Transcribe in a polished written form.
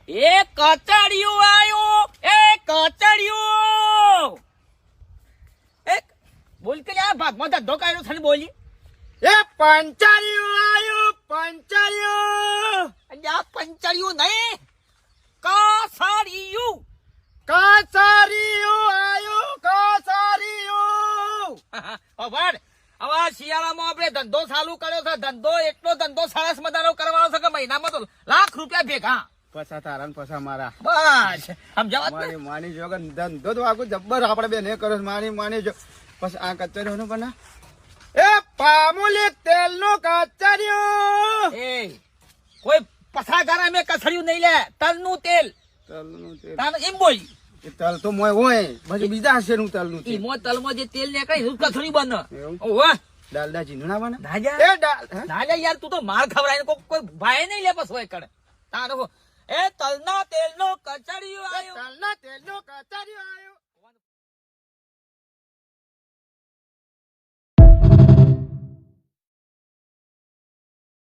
એ કચડિયું આયો, એ કચડિયું. એ બોલ કે આ ભાગમાં ધંધો કર્યો છે ને બોલી. એ પંચાળિયું આયું, પંચાળિયું. અને આ પંચાળિયું નહીં, કાસાળિયું. કાસારીયું આયું, કાસારીયું. હવે શિયાળામાં આપણે ધંધો ચાલુ કર્યો છે. ધંધો એટલો ધંધો સરસ મજાનો કરવાનો છે કે મહિનામાં તો લાખ રૂપિયા ભેગા. પછા તારા ને પછા મારા. બસ સમજાવત ને? મારી માની જો કે ધંધો તો આખું જબ્બર આપણે બેને કર્યો છે. માની જો પછી આ કચેરીઓનું બના. એ પામુલી તેલનું કચેરીયું. એ કોઈ પસાગારા મેં કસડ્યું નહીં લે. તલનું તેલ. તલનું તેલ. તાન એમ બોલી. એ તલ તો મોય હોય પછી બીજા હશે નું તલનું તેલ. ઈમો તલમાં જે તેલ નીકળે એનું કસડી બને. એવું? ઓવે ડાલડા જીનુના બને. દાજા એ ડાલ હે? દાજા યાર તું તો માર ખવડાય ને કોઈ ભાઈ નહીં લે બસ હોય કડે. તારો એ તલના તેલનો કચડિયું આયો. તલના તેલનું કચેરીયું આયું.